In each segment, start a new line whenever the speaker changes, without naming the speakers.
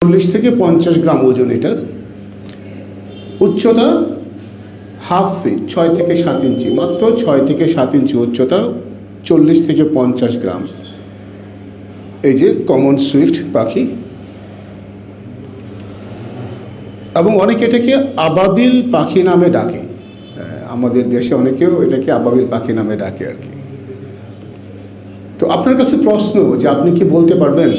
40 থেকে 50 গ্রাম ওজন এটার। উচ্চতা হাফ ফিট, 6 থেকে 7 ইঞ্চি, মাত্র 6 থেকে 7 ইঞ্চি উচ্চতা, 40 থেকে 50 গ্রাম। এই যে কমন সুইফট পাখি, এবং অনেকে এটাকে আবাবিল পাখি নামে ডাকে। আমাদের দেশে অনেকেও এটাকে আবাবিল পাখি নামে ডাকে আর কি। তো আপনার কাছে প্রশ্ন যে আপনি কি বলতে পারবেন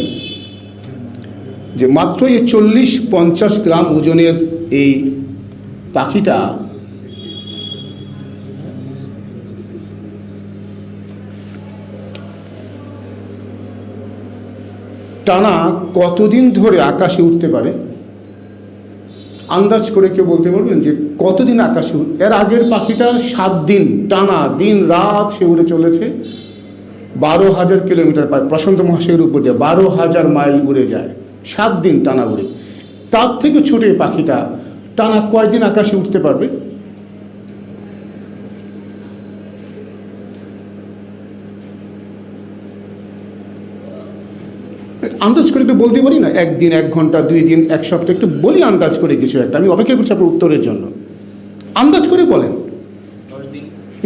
যে মাত্র এই 40-50 গ্রাম ওজনের এই পাখিটা টানা কতদিন ধরে আকাশে উঠতে পারে? আন্দাজ করে কেউ বলতে পারবেন যে কতদিন আকাশে? এর আগের পাখিটা 7 দিন টানা দিন রাত সে উড়ে চলেছে, 12,000 কিলোমিটার, প্রশান্ত মহাসাগরের উপর দিয়ে 12,000 মাইল উড়ে যায়, 7 দিন টানা উড়ে। তার থেকে ছোট পাখিটা টানা কয়দিন আকাশে উঠতে পারবে? আন্দাজ করে একটু বলতে পারি না? 1 দিন, 1 ঘন্টা, 2 দিন, 1 সপ্তাহ, একটু বলি আন্দাজ করে কিছু একটা। আমি অপেক্ষা করছি আপনার উত্তরের জন্য। আন্দাজ করে বলেন।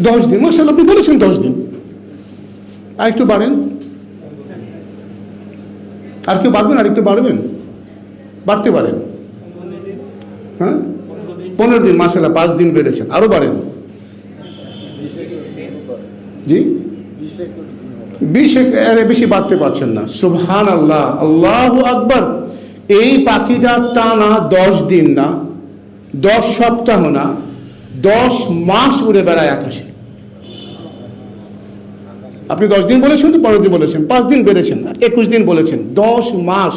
10 দিন। মাশাআল্লাহ, আপনি বলেছেন 10 দিন। আর একটু বাড়েন, আর কেউ বাড়বেন, আর একটু বাড়বেন, বাড়তে পারেন। হ্যাঁ, 15 দিন। মাশাআল্লাহ, 5 দিন বেড়েছেন। আরও বাড়েন। জি, 20 এর বেশি বাড়তে পারছেন না। সুবহানাল্লাহ, আল্লাহু আকবার। এই পাখিটা টানা 10 দিন না, 10 সপ্তাহ না, 10 মাস উড়ে বেড়ায় আকাশে। আপনি 10 দিন বলেছেন তো, 15 দিন বলেছেন, 5 দিন বেড়েছেন, 21 দিন বলেছেন, 10 মাস।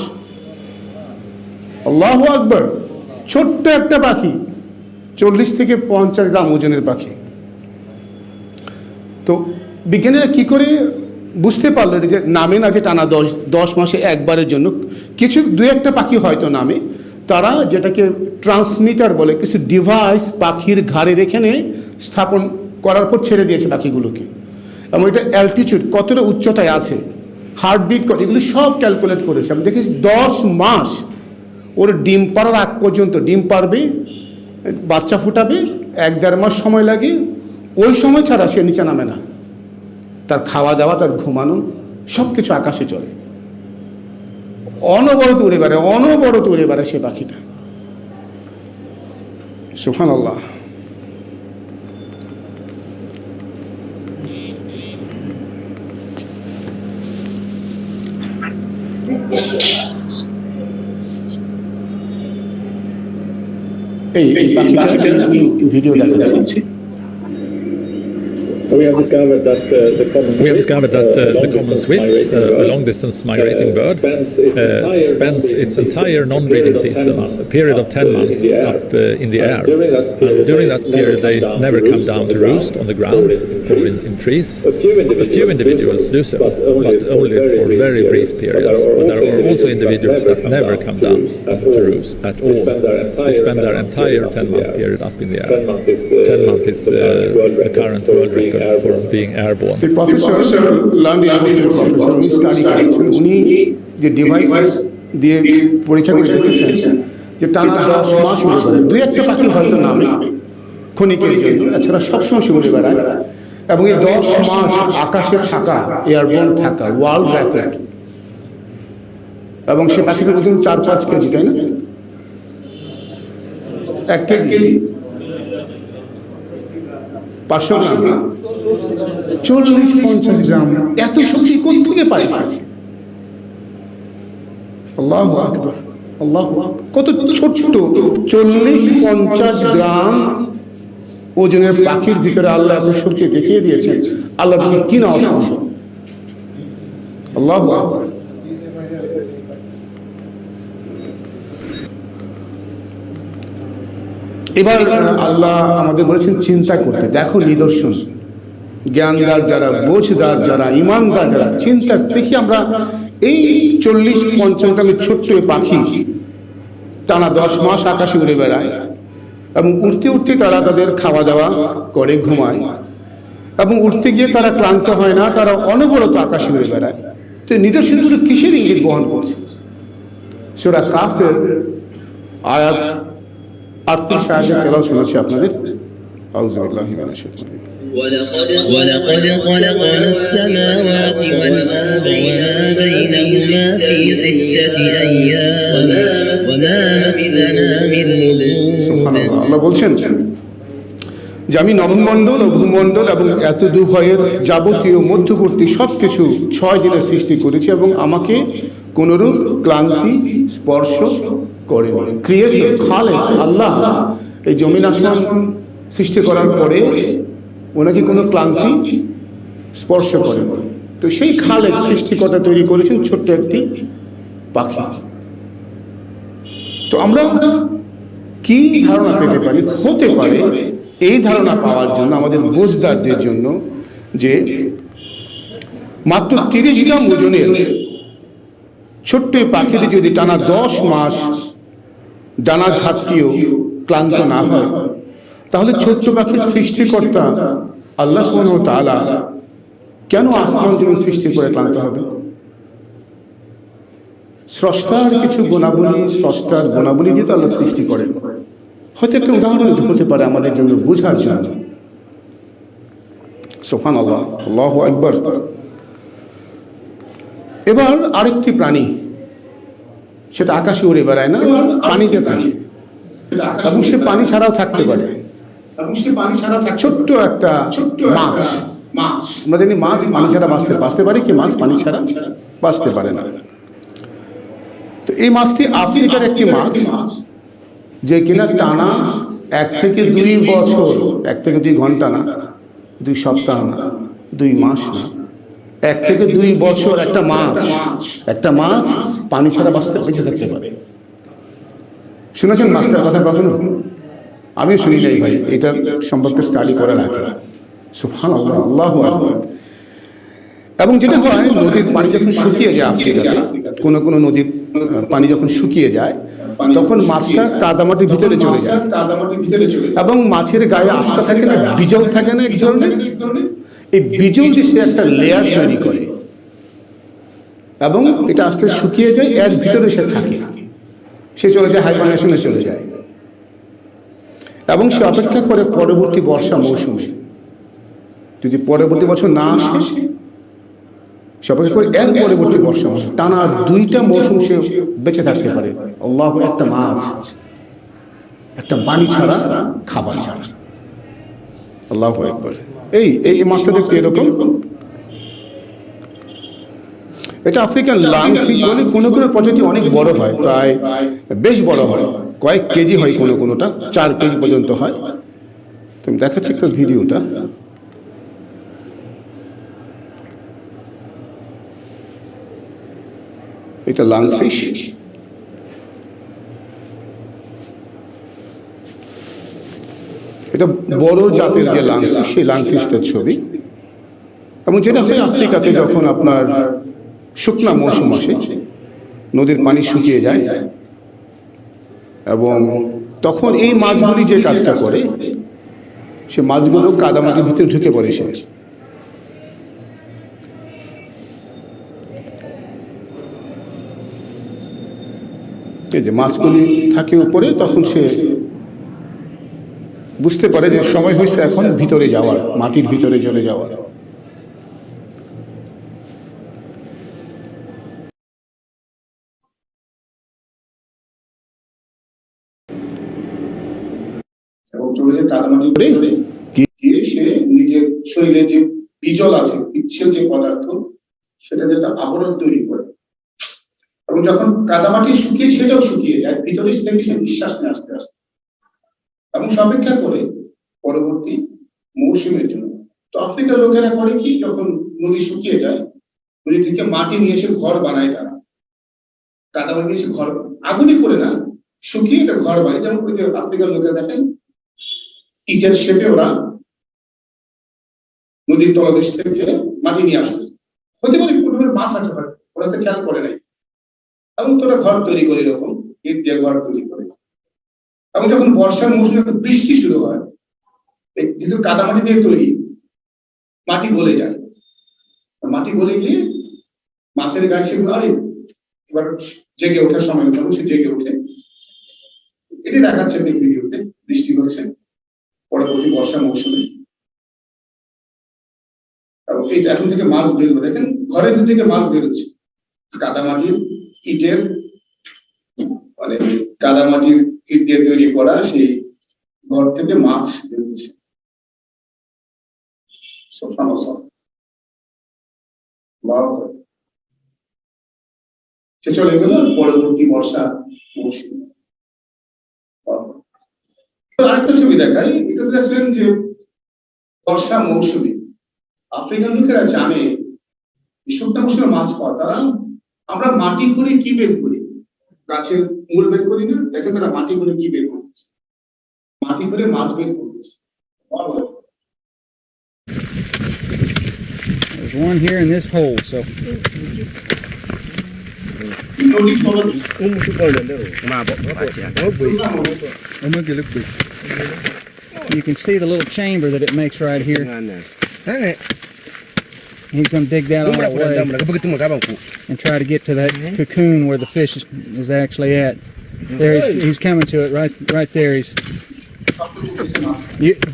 আল্লাহু আকবার। ছোট্ট একটা পাখি, 40 থেকে 50 গ্রাম ওজনের পাখি। তো বিজ্ঞানীরা কি করে বুঝতে পারলেন যে নামে না যে টানা 10 মাসে একবারের জন্য? কিছু 2-1টা পাখি হয়তো নামে, তারা যেটাকে ট্রান্সমিটার বলে, কিছু ডিভাইস পাখির ঘাড়ে রেখে স্থাপন করার পর ছেড়ে দিয়েছে পাখিগুলোকে। এবং এটা অ্যালটিটিউড কতটা উচ্চতায় আছে, হার্টবিট কত, এগুলি সব ক্যালকুলেট করেছে। আমি দেখেছি 10 মাস ওর ডিম পাড়ার আগ পর্যন্ত, ডিম পারবে, বাচ্চা ফুটাবে, 1-1.5 মাস সময় লাগে। ওই সময় ছাড়া সে নিচে নামে না। তার খাওয়া দাওয়া, তার ঘুমানো, সব কিছু আকাশে চলে। অনবরত উড়ে বেড়ায়, অনবরত উড়ে বেড়ায় সে পাখিটা। সুবহানাল্লাহ। এই পাখিটা আমি ভিডিও দেখাচ্ছি।
We have discovered that the common swift, a long-distance migrating bird, spends its entire non-breeding season, a period of 10 months, up in the air. And during that period, they never come down to roost on the ground or in trees. A few individuals do so, but only for very brief periods. But there are also individuals that never come down to roost at all. They spend their entire 10-month period up in the air. 10 months is the current world record for being airborne.
The professor, London professor, উনি study করেছেন, উনি যে device দিয়ে পরীক্ষা করে দেখেছেন যে টানা 10 মাস উড়ে বেড়ায়। 2-1টা পাখি হয়তো নামে ক্ষণিকের জন্য, এছাড়া সবসময় সে উড়ে বেড়ায়। এবং এই 10 মাস আকাশে থাকা, এয়ারবোর্ন থাকা, ওয়ার্ল্ড রেকর্ড। এবং সে পাখিটার ওজন 4-5 কেজি, তাই না? 1 কেজি 500 গ্রাম, 40-50 গ্রাম। এত শক্তি কোথা থেকে পায়? আল্লাহু আকবার, আল্লাহু আকবার। কত ছোট্ট 40-50 গ্রাম ওজনের পাখির ভিতরে আল্লাহ এত শক্তি দেখিয়ে দিয়েছেন। আল্লাহ কি না অসম্ভব। আল্লাহু আকবার। এবার আল্লাহ আমাদের বলেছেন চিন্তা করতে। দেখো নিদর্শন, জ্ঞানদার যারা, বোঝদার যারা, ইমানদার যারা, চিন্তা দেখি আমরা এই 40-50 গ্রামের ছোট্ট পাখি টানা 10 মাস আকাশে উড়ে বেড়ায়। এবং উঠতে উঠতে তারা তাদের খাওয়া দাওয়া করে, ঘুমায়, এবং উঠতে গিয়ে তারা ক্লান্ত হয় না, তারা অনবরত আকাশে উড়ে বেড়ায়। তো নিদর্শনগুলো কিসের ইঙ্গিত বহন করছে? সূরা কাফের আয়াত 38 আয়াতে তেলাওয়াত শোনাচ্ছি আপনাদের। আউযু বিল্লাহি মিনাশ শাইতানির রাজিম।
ولقد خلقنا السماوات والأرض وما بينهما في 6 أيام وما مسنا من لغوب।
সুবহানাল্লাহ। আল্লাহ বলছেন যে আমি নভমণ্ডল ও ভূমণ্ডল এবং এত দুভয়ের যাবতীয় মধ্যবর্তী সবকিছু 6 দিনে সৃষ্টি করেছি এবং আমাকে কোনরূপ ক্লান্তি স্পর্শ করেনি। ক্রিয়েটর খালেক আল্লাহ এই জমিন আসমান সৃষ্টি করার পরে ওনাকে কোনো ক্লান্তি স্পর্শ করেনি। তো সেই খালেক সৃষ্টিকর্তা তৈরি করেছেন ছোট্ট একটি পাখি। তো আমরা কি ধারণা পেতে পারি, হতে পারে এই ধারণা পাওয়ার জন্য আমাদের বুঝদারদের জন্য যে মাত্র 30 গ্রাম ওজনের ছোট্ট এই পাখিটি যদি টানা 10 মাস ডানা ঝাপটিয়েও ক্লান্ত না হয়, তাহলে ছোট্ট পাখির সৃষ্টিকর্তা আল্লাহ সুবহানাহু ওয়া তাআলা কেন আসমান জমিন সৃষ্টি করে ক্লান্ত হবে? স্রষ্টার কিছু গুণাবলী, স্রষ্টার গুণাবলী দিয়ে তো আল্লাহ সৃষ্টি করেন। হয়তো একটা উদাহরণ হতে পারে আমাদের জন্য বোঝার জন্য। সুবহানাল্লাহ, আল্লাহু আকবার। এবার আরেকটি প্রাণী, সেটা আকাশে উড়ে বেড়ায় না, পানিতে থাকে এবং সে পানি ছাড়াও থাকতে পারে। ছোট্ট একটা মাছ, আমরা জানি মাছ পানি ছাড়া বাঁচতে পারে কি? মাছ পানি ছাড়া বাঁচতে পারে না। তো এই মাছটি আফ্রিকার একটি মাছ, যে কিনা টানা 1 থেকে 2 বছর, 1 থেকে 2 ঘন্টা না, 2 সপ্তাহ না, 2 মাস না, 1 থেকে 2 বছর একটা মাছ পানি ছাড়া বেঁচে থাকতে পারে। শুনেছেন মাছটার কথা কখনো? আমি শুনি নাই ভাই, এটার সম্পর্কে স্টাডি করে রাখি। সুবহানাল্লাহ, আল্লাহু আকবার। এবং যেটা হয়, নদীর পানি যখন শুকিয়ে যায় আফ্রিকাতে, কোনো নদীর পানি যখন শুকিয়ে যায়, তখন মাছটা কাদামাটির ভিতরে চলে যায় এবং মাছের গায়ে আস্থা থাকে না, বিজল থাকে না এক ধরনের, এই বিজল দিয়ে সে একটা লেয়ার তৈরি করে এবং এটা আস্তে শুকিয়ে যায়, এর ভিতরে সে থাকে, সে চলে যায় হাইবারনেশনে চলে যায় এবং সে অপেক্ষা করে পরবর্তী বর্ষা মৌসুমে। যদি পরবর্তী বছর না আসে, সে অপেক্ষা করে এর পরবর্তী বর্ষা মৌসুম, টানা 2টা মৌসুম সে বেঁচে থাকতে পারে। আল্লাহ, একটা মাছ, একটা পানি ছাড়া, খাবার ছাড়া। আল্লাহু আকবার। এই মাছটা দেখতে এরকম। এটা আফ্রিকান লাংফিশ বলে। কোনো প্রজাতি অনেক বড় হয়, প্রায় বেশ বড় হয়, কয়েক কেজি হয়, কোনোটা 4 কেজি পর্যন্ত হয়। তুমি দেখাচ্ছি একটা ভিডিওটা। এটা লাংফিশ। এটা বড় জাতের যে লাংফিশ, সেই লাংফিশটার ছবি। এবং যেটা হয় আফ্রিকাতে, যখন আপনার শুকনা মৌসুম আসে, নদীর পানি শুকিয়ে যায় এবং তখন এই মাছগুলি যে কাজটা করে, সে মাছগুলো কাদামাটির ভিতরে ঢুকে পড়ে। সে এই যে মাছগুলি থাকে উপরে, তখন সে বুঝতে পারে যে সময় হয়েছে এখন ভিতরে যাওয়ার, মাটির ভিতরে চলে যাওয়ার। এবং চলে যায় কাদামাটি করে গিয়ে সে নিজের শরীরে যে বিজল আছে, পিচ্ছিল যে পদার্থ, সেটা যেটা আবরণ তৈরি করে। এবং যখন কাদামাটি শুকিয়ে, সেটাও শুকিয়ে যায়, ভিতরে সে নিঃশ্বাস নেয় আস্তে আস্তে এবং অপেক্ষা করে পরবর্তী মৌসুমের জন্য। তো আফ্রিকার লোকেরা করে কি, যখন নদী শুকিয়ে যায়, নদী থেকে মাটি নিয়ে এসে ঘর বানায়। তারা কাদামাটি নিয়ে এসে ঘর, আগুনই করে না, শুকিয়ে এটা ঘর বানায়। যেমন আফ্রিকার লোকেরা দেখেন ইটের শেপে ওরা নদীর তলদেশ থেকে মাটি নিয়ে আসছে। হতে পারে পূর্বের মাছ আছে, ওরা তো খেয়াল করে নাই এবং তোরা ঘর তৈরি করে, এরকম ইট দিয়ে ঘর তৈরি করে। এবং যখন বর্ষার মৌসুমে বৃষ্টি শুরু হয়, যেহেতু কাদামাটি দিয়ে তৈরি, মাটি গলে যায়। মাটি গলে গিয়ে মাছের গায়ে সেগুলো, আরে এবার জেগে ওঠার সময় কথা বলছে, জেগে ওঠে, এটি দেখাচ্ছে আপনি ভিডিওতে, বৃষ্টি হচ্ছে পরবর্তী বর্ষা মৌসুমে, এবং এই এখন থেকে মাছ বের করে দেখেন, ঘরের ভিতর থেকে মাছ বেরোচ্ছে, কাদামাটির ইটের, মানে কাদামাটির ইট দিয়ে তৈরি করা সেই ঘর থেকে মাছ বেরোচ্ছে। সে চলে গেল পরবর্তী বর্ষা মৌসুমে। আরেকটা ছবি দেখাই, এটা দেখলেন যে বর্ষা মৌসুমে আফ্রিকান লোকেরা জানে শুকনা মৌসুমে মাছ পাওয়া, তারা আমরা মাটি করে কি বের করি, গাছের মূল বের করি না, দেখেন তারা মাটি করে কি বের করতেছে, মাটি করে মাছ বের করতেছে।
There's one here in this hole, so you can see the little chamber that it makes right here. He's going to dig that all the way and try to get to that cocoon where the fish is actually at. There he's coming to it right there.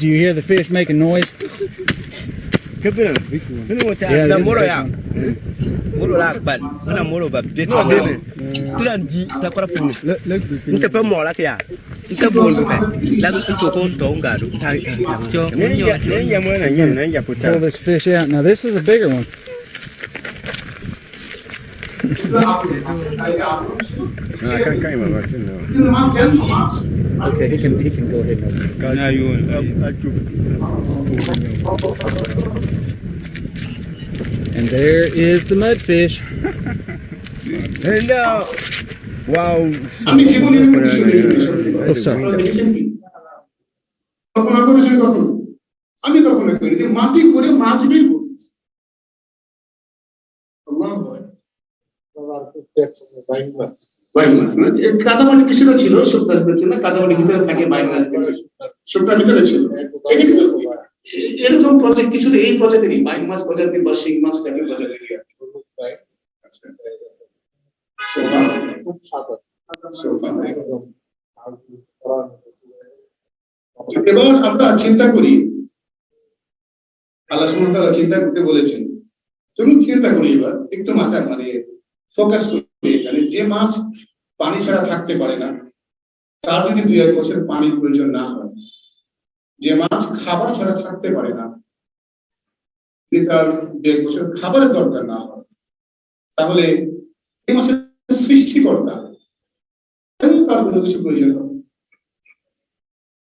Do you hear the fish making noise? Yeah, this is a big one. Pull this fish out. Now this is a bigger one. Okay, he can go ahead and open. And there is the mudfish.
Wow.
Oh, sorry.
আমি কখনো করি যে মাটি করে মাছ বের করি। Buying মাছ না, কাদামাটি কিছুটা ছিল, শুকনার ভিতরে না, কাদামাটির ভিতরে থাকে বাইং মাছ, শুকনার ভিতরে ছিল। এটা কিন্তু এরকম প্রজেক্ট কিছুটা এই প্রজাতিরই, বাইং মাছ প্রজাতির বা শিং মাছ টাইপের প্রজাতিরই। এবার আমরা চিন্তা করি, আল্লাহ সুবহানাহু ওয়া তাআলা চিন্তা করতে বলেছেন, তুমি চিন্তা করি এবার একটু মাথায় মানে ফোকাস করি এখানে, যে মাছ পানি ছাড়া থাকতে পারে না, তার যদি 2-1 বছর পানির প্রয়োজন না হয়, যে মাছ খাবার ছাড়া থাকতে পারে না, যদি তার 2-1 বছর খাবারের দরকার না হয়, তাহলে এই মাছের সৃষ্টিকর্তা তার কোনো কিছু প্রয়োজন হবে।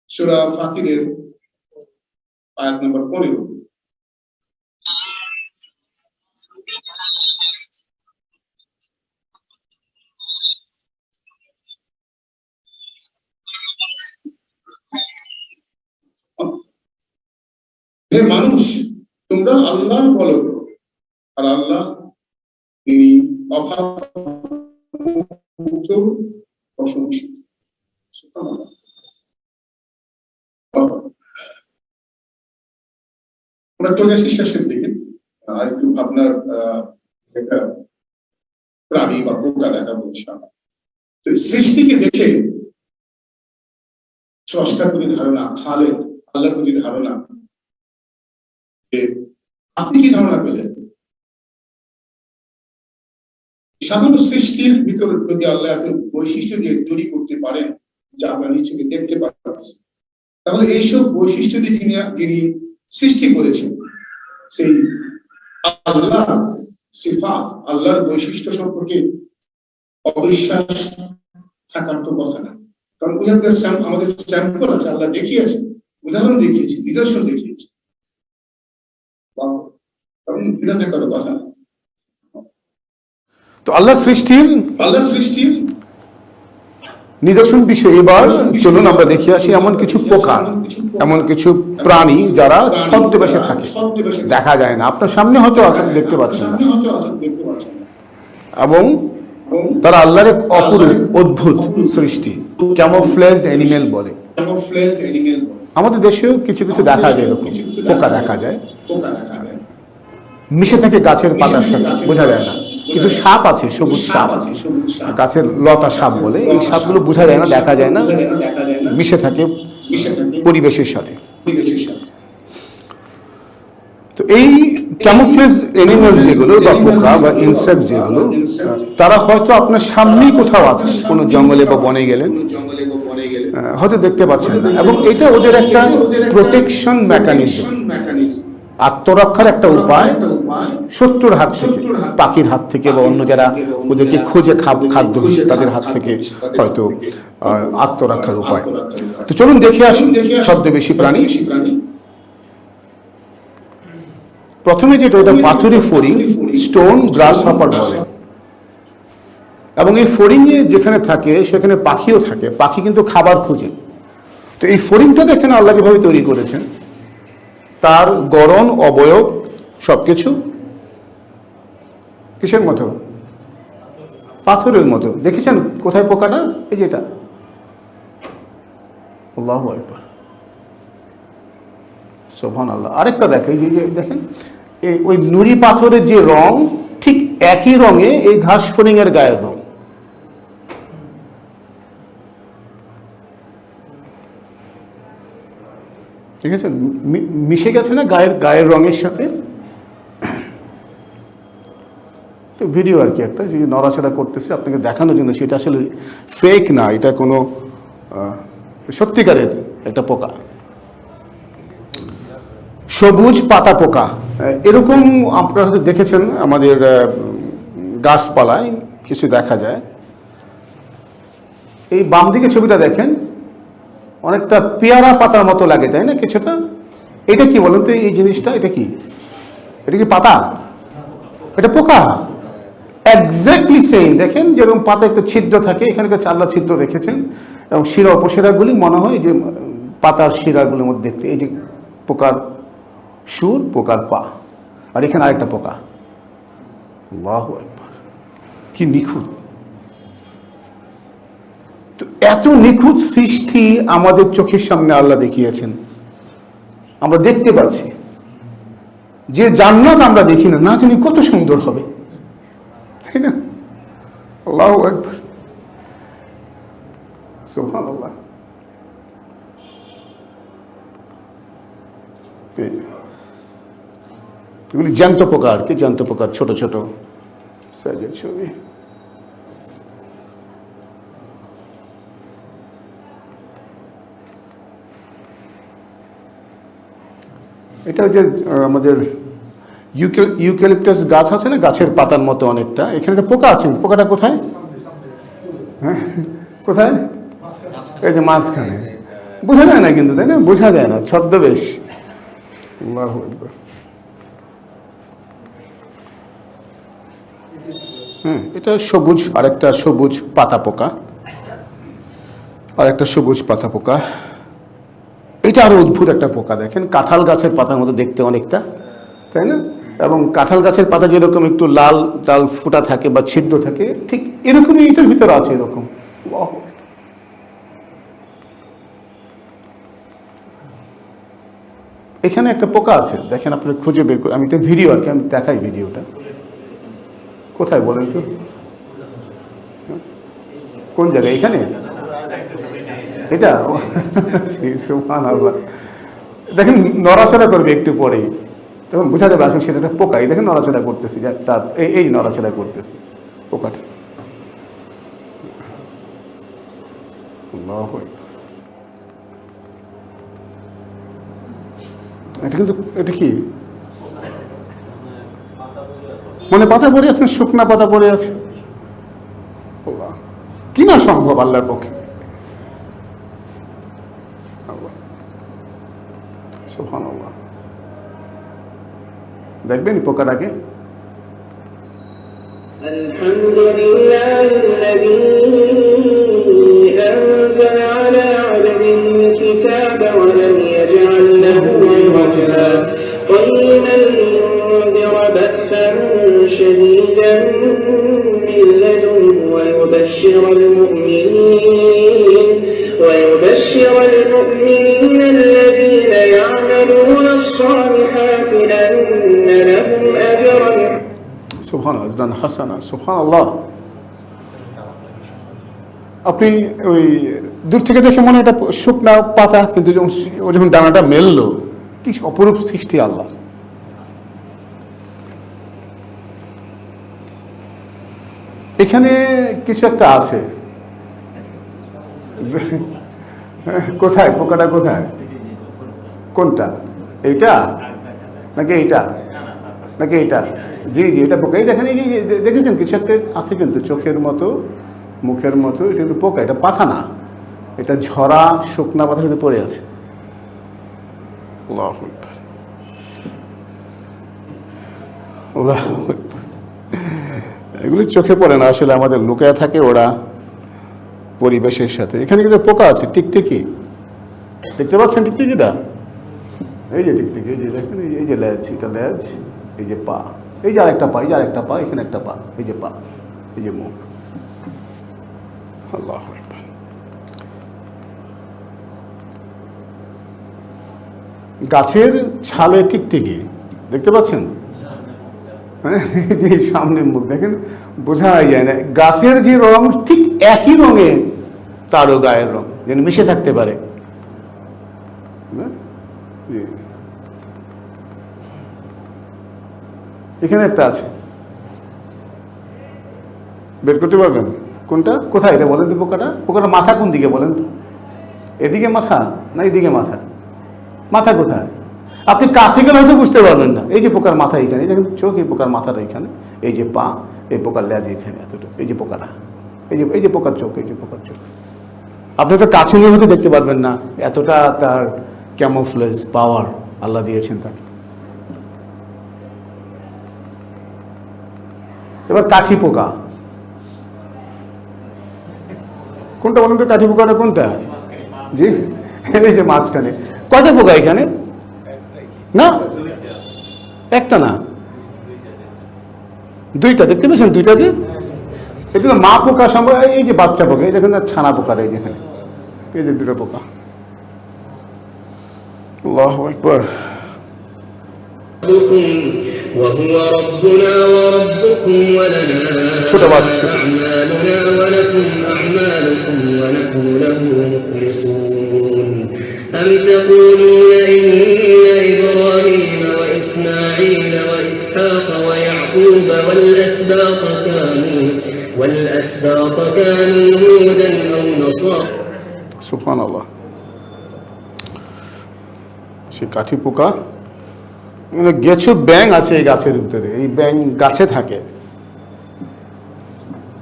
সূরা ফাতিরের আয়াত নম্বর 15। হে মানুষ, তোমরা আল্লাহর বলো, আর আল্লাহ তিনি অভাবমুক্ত প্রশংসিত। আমরা চলে আসি শেষের দিকে, আর একটু ভাবনার একটা প্রাণী বা পোকা দেখা বলছি। তো সৃষ্টিকে দেখে স্রষ্টার প্রতি ধারণা, খালেক আল্লাহর প্রতি ধারণা, আপনি কি ধারণা পেলেন? সাধারণ সৃষ্টির ভিতরে যদি আল্লাহ এত বৈশিষ্ট্য দিয়ে তৈরি করতে পারেন যা আমরা নিশ্চয়ই দেখতে পাচ্ছি, তাহলে এইসব বৈশিষ্ট্য দিয়ে যিনি সৃষ্টি করেছেন, সেই আল্লাহ সিফাত, আল্লাহর বৈশিষ্ট্য সম্পর্কে অবিশ্বাস থাকার তো কথা না। কারণ আমাদের স্যাম্পল আছে, আল্লাহ দেখিয়েছেন, উদাহরণ দেখিয়েছি, নিদর্শন দেখিয়েছি, তো আল্লাহর সৃষ্টির নিদর্শন বিষয় এবার চলুন আমরা দেখে আসি। এমন কিছু পোকা, এমন কিছু প্রাণী যারা ছদ্মবেশে থাকে, দেখা যায় না, আপনার সামনে হয়তো আছেন, দেখতে পাচ্ছেন না, এবং তারা আল্লাহর এক অপরূপ অদ্ভুত সৃষ্টি, ক্যামোফ্লেজড অ্যানিমেল বলে। আমাদের দেশেও কিছু কিছু দেখা যায়, এরকম পোকা দেখা যায়, মিশে থাকে গাছের পাতার সাথে, বোঝা যায় না। কিছু সাপ আছে, সবুজ সাপ, গাছের লতা সাপ বলে, এই সাপগুলো বোঝা যায় না, দেখা যায় না, মিশে থাকে পরিবেশের সাথে। তো এই ক্যামোফ্লেজ অ্যানিমালস যেগুলো বা পোকা বা ইনসেক্ট যেগুলো, তারা হয়তো আপনার সামনেই কোথাও আছে, কোনো জঙ্গলে বা বনে গেলেন, হয়তো দেখতে পাচ্ছেন না, এবং এটা ওদের একটা প্রোটেকশন মেকানিজম, আত্মরক্ষার একটা উপায় শত্রুর হাত থেকে, পাখির হাত থেকে বা অন্য যারা ওদেরকে খোঁজে খাদ্য হিসেবে তাদের হাত থেকে হয়তো আত্মরক্ষার উপায়। তো চলুন দেখে আসুন ছদ্মবেশী প্রাণী। প্রথমে যেটা, ওটা পাথুরে ফড়িং, স্টোন গ্রাস হপার বলে, এবং এই ফড়িংয়ে যেখানে থাকে সেখানে পাখিও থাকে, পাখি কিন্তু খাবার খুঁজে। তো এই ফড়িংটা দেখেন আল্লাহ যেভাবে তৈরি করেছেন, তার গড়ন অবয়ব সবকিছু কিসের মতো? পাথরের মতো। দেখেছেন কোথায় পোকাটা? এই যেটা, আল্লাহু আকবার, সুবহানাল্লাহ। আরেকটা দেখেন, এই যে দেখেন ওই নুড়ি পাথরের যে রং, ঠিক একই রঙে এই ঘাস ফড়িং এর গায়ের রং। ঠিক আছে, মিশে গেছে না গায়ের রঙের সাথে। ভিডিও আর কি একটা, যে নড়াচড়া করতেছে আপনাকে দেখানোর জন্য, সেটা আসলে ফেক না, এটা কোনো সত্যিকারের একটা পোকা। সবুজ পাতা পোকা, এরকম আপনারা হয়তো দেখেছেন আমাদের গাছপালায় কিছু দেখা যায়। এই বাম দিকে ছবিটা দেখেন, অনেকটা পেয়ারা পাতার মতো লাগে, তাই না কিছুটা? এটা কি বলেন তো এই জিনিসটা? এটা কি? এটা কি পাতা? এটা পোকা। Exactly same. দেখেন যেরকম পাতা একটা ছিদ্র থাকে, এখানে চারলা ছিদ্র রেখেছেন, এবং শিরা উপশিরাগুলি মনে হয় যে পাতার শিরাগুলির মধ্যে দেখতে। এই যে পোকার সুর, পোকার পা, আর এখানে আরেকটা পোকা। আল্লাহু আকবার, কি নিখুঁত! তো এত নিখুঁত সৃষ্টি আমাদের চোখের সামনে আল্লাহ দেখিয়েছেন, আমরা দেখতে পাচ্ছি। যে জান্নাত আমরা দেখি না, না জানি কত সুন্দর হবে, তাই না? আল্লাহু আকবার, সুবহানাল্লাহ। এগুলি জ্যান্ত পোকা আর কি, জ্যান্ত পোকার ছোট ছোট সাইজের ছবি। এটা যে আমাদের ইউক্যালিপটাস গাছ আছে না, গাছের পাতার মতো অনেকটা, এখানে একটা পোকা আছে। পোকাটা কোথায়? হ্যাঁ, কোথায়? এই যে মাঝখানে। বোঝা যায় না কিন্তু, তাই না? বোঝা যায় না, ছদ্মবেশ। আল্লাহু আকবার। এটা সবুজ, আরেকটা সবুজ পাতা পোকা, আরেকটা সবুজ পাতা পোকা। এটা আরো অদ্ভুত একটা পোকা, দেখেন কাঁঠাল গাছের পাতার মতো দেখতে অনেকটা, তাই না? এবং কাঁঠাল গাছের পাতা যেরকম একটু লাল লাল ফোঁটা থাকে বা ছিদ্র থাকে, ঠিক এরকমই এটার ভিতরে আছে এরকম। এখানে একটা পোকা আছে, দেখেন আপনারা খুঁজে বের করে, আমি একটা ভিডিও আর কি, আমি দেখাই ভিডিওটা। কোথায় বলেন তো? কোন জায়গায়? এখানে? এটা সুবহানাল্লাহ। দেখেন নড়াচড়া করবে একটু পরেই, তখন বোঝা যাবে আসলে সেটা একটা পোকাই। দেখেন নড়াচড়া করতেছি, তার এই নড়াচড়া করতেছি পোকাটা। এটা কিন্তু, এটা কি মানে পাতা পড়ে আছে, শুকনা পাতা পড়ে আছে, কি না সম্ভব আল্লাহর পক্ষে। সুবহানাল্লাহ। দেখবেন পোকাটাকে।
আলহামদুলিল্লাহিল্লাযী আনজালা আলা আবদিহি কিতাবা ওয়া লাম ইয়াজআল লাহু ইওয়াজা কাইয়িমান লিয়ুনযিরা বা'সান শাদীদান মিন লাদুনহু ওয়া yubashshiral المؤمنين الذين يعملون الصالحات أن لهم أجرا।
সুবহানাল্লাহ। আজরান হাসানা, সুবহানাল্লাহ। আপনি ওই দূর থেকে দেখে মনে হয় এটা শুকনা পাতা, কিন্তু ও যখন ডানাটা মেললো, কি অপরূপ সৃষ্টি আল্লাহ। এখানে কিছু একটা আছে, কোথায় পোকাটা, কোথায়, কোনটা, এইটা নাকি এইটা, নাকি এইটা? জি জি, এটা পোকা। এই দেখেন, এই দেখেছেন কিছু একটা আছে কিন্তু চোখের মতো, মুখের মতো, এটা কিন্তু পোকা, এটা পাতা না, এটা ঝরা শুকনা পাতার মধ্যে পড়ে আছে। আল্লাহু আকবার, আল্লাহু আকবার। এগুলি চোখে পড়ে না, আসলে আমাদের লুকায় থাকে ওরা পরিবেশের সাথে। এখানে কিন্তু পোকা আছে, টিকটিকি, দেখতে পাচ্ছেন টিকটিকিটা? এই যে টিকটিকি, এই যে দেখেন, এই যে লেজ, এটা লেজ, এই যে পা, এই যে আরেকটা পা, এই যে আরেকটা পা, এখানে একটা পা, এই যে পা, এই যে মুখ। আল্লাহু আকবার। গাছের ছালে টিকটিকি দেখতে পাচ্ছেন? যে সামনে মুখ দেখেন, বোঝা যায় না। গাছের যে রং ঠিক একই রঙে তারও গায়ের রং, যেন মিশে থাকতে পারে। এখানে একটা আছে, বের করতে পারবেন কোনটা, কোথায় এটা বলেন তো? পোকাটা, পোকাটা মাথা কোন দিকে বলেন তো? এদিকে মাথা না এদিকে মাথা? মাথা কোথায়? আপনি কাছে গেলে হয়তো বুঝতে পারবেন না। এই যে পোকার মাথা এইখানে, এই দেখেন চোখ, এই পোকার মাথাটা এইখানে, এই যে পা, এই পোকার লেজ এখানে এতটুকু, এই যে পোকাটা, এই যে পোকার চোখ, এই যে পোকার চোখ। আপনি তো কাছে নিয়ে হয়তো দেখতে পারবেন না, এতটা তার ক্যামোফ্লেজ পাওয়ার আল্লাহ দিয়েছেন তাকে। এবার কাঠি পোকা কোনটা বলেন তো? কাঠি পোকাটা কোনটা? জি, এই যে মাঝখানে। কয়টা পোকা এখানে? না, একটা না, দুইটা। দেখতে পেয়েছেন দুইটা? যে এটা মা পোকা সম্ভব, এই যে বাচ্চা পোকা, এই দেখেন ছানা পোকার, এই যেখানে, এই যে দুটো পোকা। আল্লাহু আকবার।
وهو ربنا وربكم ولنا أعمالنا ولكم أعمالكم ونحن له مخلصون أم تقولون إن إبراهيم وإسماعيل وإسحاق ويعقوب والأسباط كانوا هودا أو نصارى
সুবহানাল্লাহ। সে কাঠি পোকা, গেছো ব্যাং আছে এই গাছের ভিতরে, এই ব্যাং গাছে থাকে।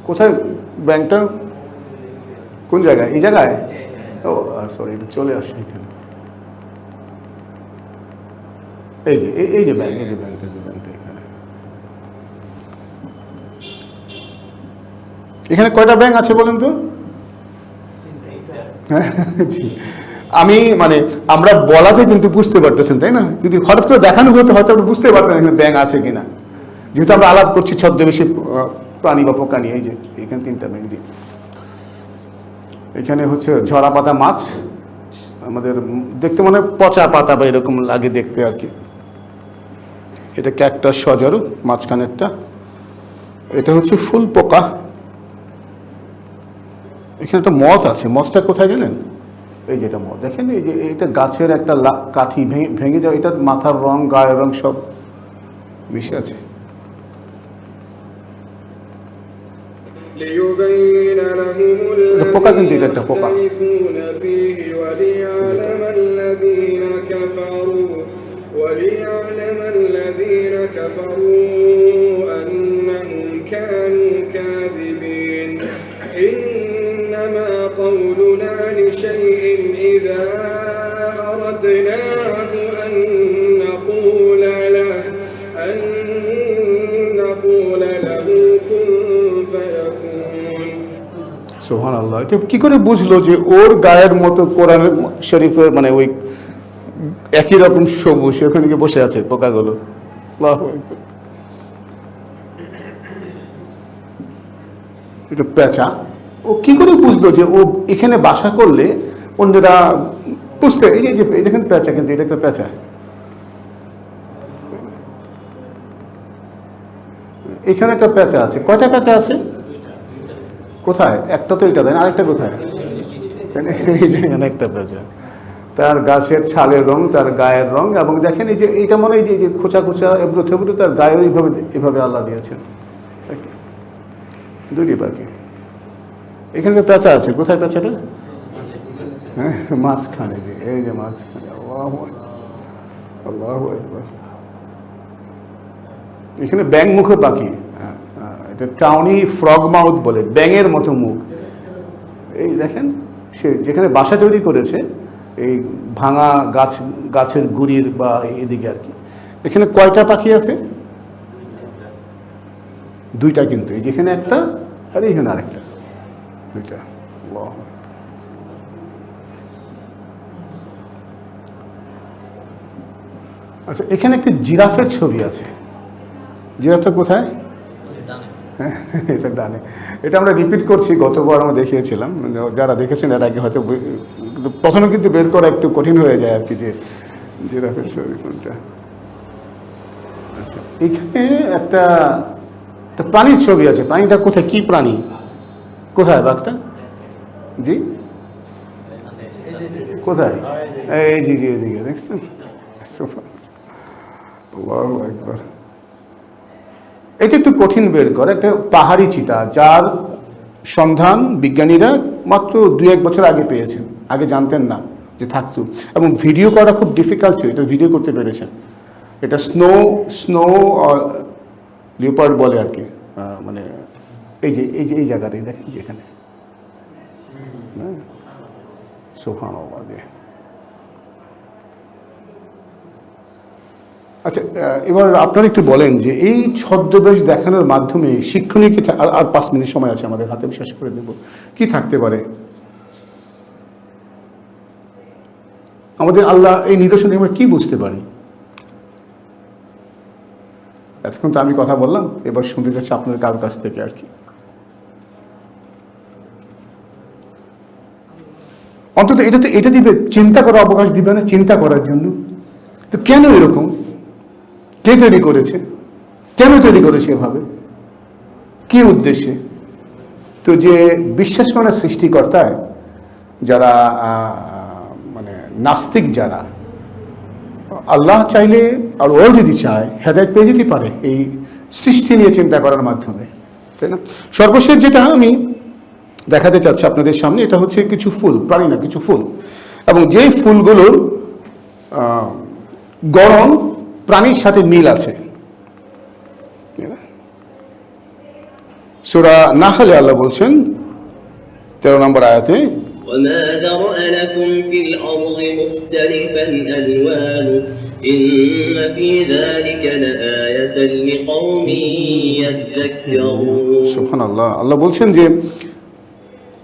কোথায় ব্যাংটা, কোন জায়গায়? এই জায়গায়। ও সরি, চলে আসছে এখানে। এই যে এই যে ব্যাং, এই যে ব্যাংটা, যে ব্যাংটা এখানে। এখানে কয়টা ব্যাং আছে বলেন তো? জি, আমি মানে আমরা বলাতে কিন্তু বুঝতে পারতেছেন, তাই না? যদি হঠাৎ করে দেখানো হতো হয়তো আপনি বুঝতে পারতেন এখানে ব্যাঙ আছে কিনা, যেহেতু আমরা আলাপ করছি ছদ্মবেশী প্রাণী বা পোকা নিয়ে। এই যে এখানে তিনটা ব্যাঙ। জি, এখানে হচ্ছে ঝরা পাতা মাছ, আমাদের দেখতে মনে হয় পচা পাতা বা এরকম লাগে দেখতে আর কি। এটা ক্যাকটাস সজরু, মাঝখানেরটা। এটা হচ্ছে ফুল পোকা। এখানে একটা মথ আছে, মথটা কোথায় জানেন? এই যেটা মথ, দেখেন এই যে এটা গাছের একটা কাঠি ভেঙে যাও, এটার মাথার রং, গায়ের রং সব মিশে আছে। পোকা, কিন্তু এটা একটা পোকা।
وليعلم الذين كفروا أنهم كانوا كاذبين إنما قولنا لشيء إذا أردناه أن نقول له كن فيكون
সুবহানাল্লাহ। এটা কি করে বুঝলো যে ওর গায়ের মতো কোরআন শরীফের মানে ওই একই রকম সবুজ, ওখানে গিয়ে বসে আছে পোকাগুলো? আল্লাহু আকবার। এটা পেঁচা, ও কি করে বুঝলো যে ও এখানে বাসা করলে অন্যরা বুঝতে? এই যে দেখেন পেঁচা, কিন্তু এটা একটা পেঁচা। এখানে একটা পেঁচা আছে, কয়টা পেঁচা আছে? কোথায়? একটা তো এটা দেয়, আরেকটা কোথায়? এই যে এখানে একটা পেঁচা, তার গাছের ছালের রং, তার গায়ের রং, এবং দেখেন এই যে এইটা মনে হয় যে খোঁচা খোঁচা এবড়ো থেবড়ো, তার গায়েও এভাবে আল্লাহ দিয়েছেন। দুটি পাখি। এখানে পেঁচা আছে, কোথায় পেঁচাটা? হ্যাঁ, মাঝখানে, যে এই যে মাঝখানে। আল্লাহু আকবার, আল্লাহু আকবার। এখানে ব্যাঙ মুখ পাখি, এটা টাউনি ফ্রগ মাউথ বলে, ব্যাঙের মতো মুখ। এই দেখেন, সে যেখানে বাসা তৈরি করেছে এই ভাঙা গাছের গুড়ির বা এদিকে আর কি। এখানে কয়টা পাখি আছে? দুইটা, কিন্তু এই যেখানে একটা আর এখানে আরেকটা, দুইটা। আল্লাহু আকবার। আচ্ছা, এখানে একটা জিরাফের ছবি আছে, জিরাফটা কোথায়? হ্যাঁ, এটা ডানে। এটা আমরা রিপিট করছি, গতবার আমরা দেখিয়েছিলাম, যারা দেখেছেন এর আগে হয়তো, প্রথমে কিন্তু বের করা একটু কঠিন হয়ে যায় আর কি, যে জিরাফের ছবি কোনটা। আচ্ছা, এখানে একটা প্রাণীর ছবি আছে, প্রাণীটা কোথায়? কি প্রাণী? কোথায় বাঘটা? জি, কোথায়? এই জি জি, এদিকে দেখছেন? আল্লাহু আকবার। এটা একটু কঠিন বের করে, একটা পাহাড়ি চিতা, যার সন্ধান বিজ্ঞানীরা মাত্র 2-1 বছর আগে পেয়েছেন, আগে জানতেন না যে থাকতো, এবং ভিডিও করা খুব ডিফিকাল্ট ছিল, এটা ভিডিও করতে পেরেছেন। এটা স্নো লিওপার্ড বলে আর কি, মানে এই জায়গাটাই দেখেন যে এখানে, সুবহানাল্লাহ। আচ্ছা, এবার আপনারা একটু বলেন যে এই ছদ্মবেশ দেখানোর মাধ্যমে শিক্ষণীয় কি, আর 5 মিনিট সময় আছে আমাদের হাতে, শেষ করে দেব, কি থাকতে পারে? আমাদের আল্লাহ এই নিদর্শন থেকে আমরা কি বুঝতে পারি? এতক্ষণ তো আমি কথা বললাম, এবার শুনতে যাচ্ছি আপনাদের কারোর কাছ থেকে আর কি। অন্তত এটা দিবে, চিন্তা করার অবকাশ দিবে না, চিন্তা করার জন্য। তো কেন এরকম? কে তৈরি করেছে? কেন তৈরি করেছে এভাবে? কি উদ্দেশ্যে? তো যে বিশ্বাস করে সৃষ্টিকর্তায়, যারা মানে নাস্তিক, যারা আল্লাহ চাইলে আর ও যদি চায় হেদায়েত পেয়ে যেতে পারে এই সৃষ্টি নিয়ে চিন্তা করার মাধ্যমে, তাই না? সর্বশেষ যেটা আমি দেখাতে চাচ্ছি আপনাদের সামনে, এটা হচ্ছে কিছু ফুল, প্রাণী না, কিছু ফুল, এবং যেই ফুলগুলোর গড়ন প্রাণীর সাথে মিল আছে। সূরা নাহলে আল্লাহ বলছেন 13 নম্বর আয়াতে,
وما ذرأ لكم في الأرض مختلفا ألوانه إن في ذلك لآية لقوم يذكرون।
সুবহানাল্লাহ। আল্লাহ বলছেন যে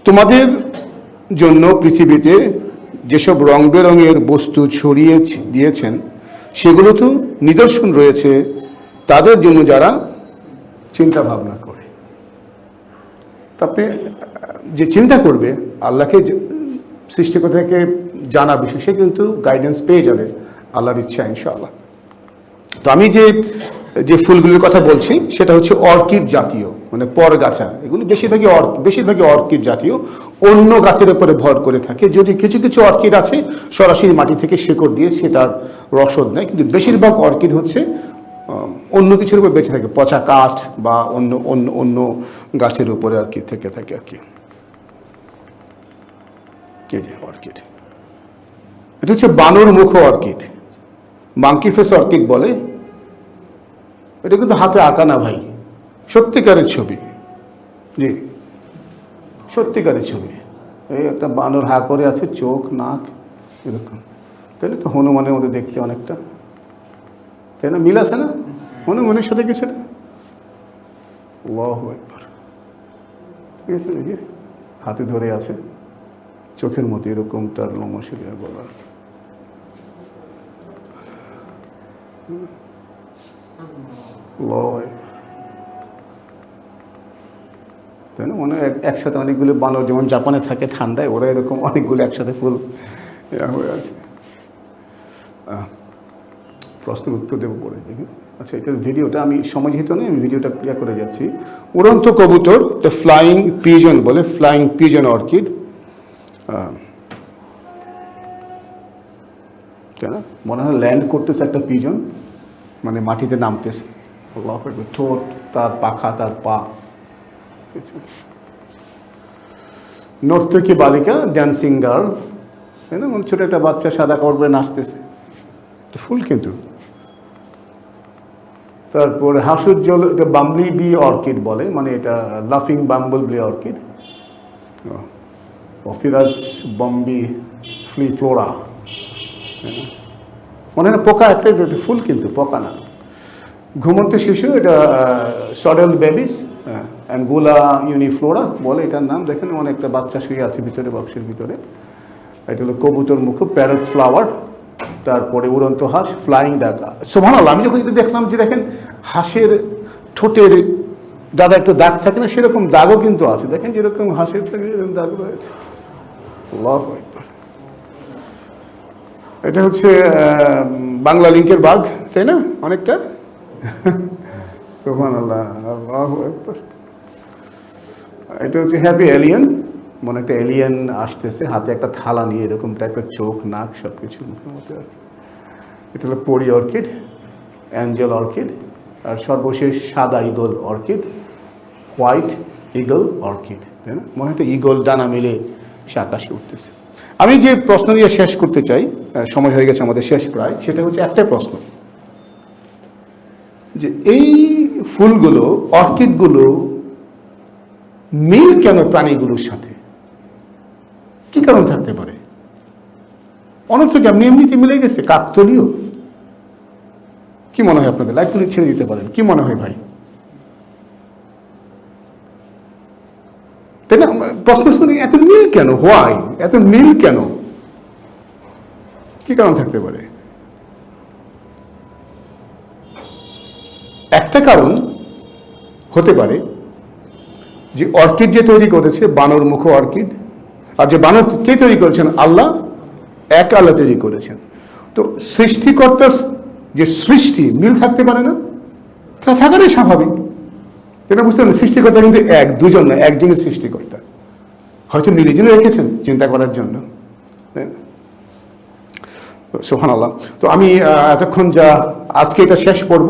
তোমাদের জন্য পৃথিবীতে যেসব রং বেরঙের বস্তু ছড়িয়ে দিয়েছেন, সেগুলো তো নিদর্শন রয়েছে তাদের জন্য যারা চিন্তা ভাবনা করে। আপনি যে চিন্তা করবে, আল্লাহকে সৃষ্টিকর্তাকে জানা বিষয়, সে কিন্তু গাইডেন্স পেয়ে যাবে আল্লাহর ইচ্ছা, ইনশাআল্লাহ। তো আমি যে ফুলগুলির কথা বলছি সেটা হচ্ছে অর্কিড জাতীয়, মানে পরগাছা। এগুলো বেশিরভাগই অর্কিড জাতীয়, অন্য গাছের উপরে ভর করে থাকে। যদি কিছু কিছু অর্কিড আছে সরাসরি মাটি থেকে শেকড় দিয়ে সে তার রসদ নেয়, কিন্তু বেশিরভাগ অর্কিড হচ্ছে অন্য কিছুর উপর বেঁচে থাকে, পচা কাঠ বা অন্য গাছের উপরে আর কি থেকে থাকে আর কি। এই যে অর্কিড, এটা হচ্ছে বানর মুখ অর্কিড, মাঙ্কি ফেস অর্কিড বলে। এটা কিন্তু হাতে আঁকা না ভাই, সত্যিকারের ছবি, জি সত্যিকারের ছবি। এই একটা বানর হা করে আছে, চোখ নাক এরকম, তাহলে তো হনুমানের মধ্যে দেখতে অনেকটা, তাই না? মিল আছে না হনুমানের সাথে কিছুটা? আল্লাহু আকবার। ঠিক আছে, এই যে হাতে ধরে আছে, চোখের মতো এরকম তার নমস্কার বলা। তাই না? মনে হয় একসাথে অনেকগুলো বানর, যেমন জাপানে থাকে ঠান্ডায়, ওরা এরকম অনেকগুলো একসাথে ফুল হয়ে আছে। প্রশ্নের উত্তর দেবো পরে, দেখি আচ্ছা, এটার ভিডিওটা আমি সময় যেহেতু নেই, আমি ভিডিওটা ক্লিয়ার করে যাচ্ছি। উড়ন্ত কবুতর, দ্য ফ্লাইং পিজন বলে, ফ্লাইং পিজন অর্কিড। কেন মনে হয় ল্যান্ড করতেছে একটা পিজন, মানে মাটিতে নামতেছে। ঠোঁট, তার পাখা, তার পা। নর্তকী বালিকা, ড্যান্সিং গার্ল, তাই না? ছোট একটা বাচ্চা সাদা কাপড় পরে নাচতেছে, ফুল কিন্তু। তারপরে হাস্যোজ্জ্বল, এটা বাম্বলি বি অর্কিড বলে, মানে এটা লাফিং bumble bee orchid. Ophrys bombyliflora, মনে হয় পোকা একটা, ফুল কিন্তু পোকা না। ঘুমন্ত শিশু, এটা সডেল বেবিস, অ্যাঙ্গুলা ইউনিফ্লোরা বলে এটার নাম। দেখেন অনেকটা বাচ্চা শুয়ে আছে ভিতরে, বক্সের ভিতরে। এটা হলো কবুতর মুখ, প্যারট ফ্লাওয়ার। তারপরে উড়ন্ত হাঁস, ফ্লাইং ডাকা। সুবহানাল্লাহ, আমি যখন এটা দেখলাম যে দেখেন হাঁসের ঠোঁটের দাদা একটু দাগ থাকে না, সেরকম দাগও কিন্তু আছে। দেখেন যেরকম হাঁসের থেকে দাগ রয়েছে। আল্লাহু আকবার। এটা হচ্ছে বাংলা লিঙ্কের বাঘ, তাই না? অনেকটা। সুবহানাল্লাহ, আল্লাহু আকবার। এটা হচ্ছে হ্যাপি এলিয়েন, মনে একটা এলিয়েন আসতেছে, হাতে একটা থালা নিয়ে, এরকম টাইপের চোখ, নাক, সব কিছু মুখের মধ্যে আছে। এটা হলো পরি অর্কিড, অ্যাঞ্জেল অর্কিড। আর সর্বশেষ সাদা eagle orchid, white eagle orchid, তাই না? মনে একটা ইগল ডানা মিলে সে আকাশে উঠতেছে। আমি যে প্রশ্ন দিয়ে শেষ করতে চাই, সময় হয়ে গেছে আমাদের শেষ প্রায়, সেটা হচ্ছে একটাই প্রশ্ন, যে এই ফুলগুলো, অর্কিডগুলো মিল কেন প্রাণীগুলোর সাথে? কি কারণ থাকতে পারে? অনর্থ কি আপনি এমনিতে মিলে গেছে, কাকতলীয়? কি মনে হয় আপনাদের? লাইটগুলি ছেড়ে দিতে পারেন, কি মনে হয় ভাই? তাই না? প্রশ্ন শুনে এত মিল কেন? হোয়াই এত মিল কেন? কি কারণ থাকতে পারে? একটা কারণ হতে পারে যে অর্কিড যে তৈরি করেছে, বানর মুখ অর্কিড, আর যে বানর কে তৈরি করেছেন? আল্লাহ, এক আল্লাহ তৈরি করেছেন। তো সৃষ্টিকর্তার যে সৃষ্টি, মিল থাকতে পারে না? তা থাকাটাই স্বাভাবিক, যেটা বুঝতে পারেন। সৃষ্টিকর্তা কিন্তু এক, দুজন না, একজনের সৃষ্টিকর্তা। হয়তো মিলের জন্য রেখেছেন, চিন্তা করার জন্য, তাই না? সুবহানাল্লাহ। তো আমি এতক্ষণ যা আজকে এটা শেষ পর্ব,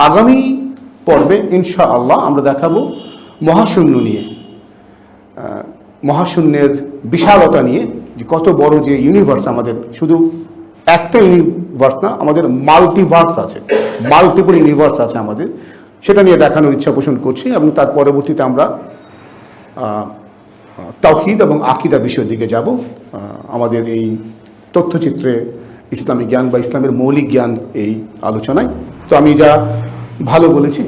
আগামী পর্বে ইনশাআল্লাহ আমরা দেখাবো মহাশূন্য নিয়ে, মহাশূন্যের বিশালতা নিয়ে, যে কত বড় যে ইউনিভার্স আমাদের, শুধু একটা ইউনিভার্স না, আমাদের মাল্টিভার্স আছে, মাল্টিপল ইউনিভার্স আছে আমাদের। সেটা নিয়ে দেখানোর ইচ্ছা পোষণ করছি, এবং তার পরবর্তীতে আমরা তাওহীদ এবং আকীদা বিষয়ের দিকে যাব। আমাদের এই তথ্যচিত্রে ইসলামী জ্ঞান বা ইসলামের মৌলিক জ্ঞান এই আলোচনায়। তো আমি যা ভালো বলেছি,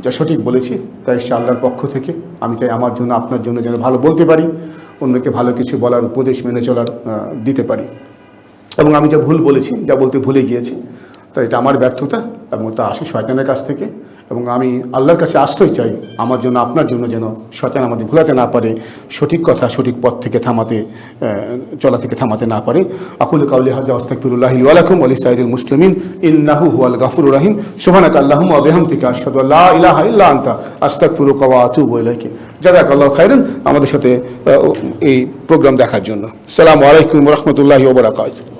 যা সঠিক বলেছি, তাই আল্লাহর পক্ষ থেকে আমি চাই আমার জন্য, আপনার জন্য যেন ভালো বলতে পারি, অন্যকে ভালো কিছু বলার উপদেশ মেনে চলার দিতে পারি। এবং আমি যা ভুল বলেছি, যা বলতে ভুলে গিয়েছি, তো এটা আমার ব্যর্থতা, এবং তা আসে শয়তানের কাছ থেকে। এবং আমি আল্লাহর কাছে আশ্রয় চাই আমার জন্য, আপনার জন্য, যেন শয়তান আমাদের ভুলাতে না পারে, সঠিক কথা সঠিক পথ থেকে চলা থেকে থামাতে না পারে। আকুলু কাউলি হাযা আস্তাগফিরুল্লাহি ওয়া লাকুম ওয়া লিসাইরিল মুসলিমিন ইন্নাহু হুয়াল গাফুরুর রহিম। সুবহানাকা আল্লাহুম্মা ওয়া বিহামদিকা আশহাদু আল্লা ইলাহা ইল্লা আনতা আস্তাগফিরুকা ওয়া আতুবু ইলাইক। জাযাকাল্লাহু খাইরান আমাদের সাথে এই প্রোগ্রাম দেখার জন্য। আসসালামু আলাইকুম ওয়া রাহমাতুল্লাহি ওয়া বারাকাতুহু।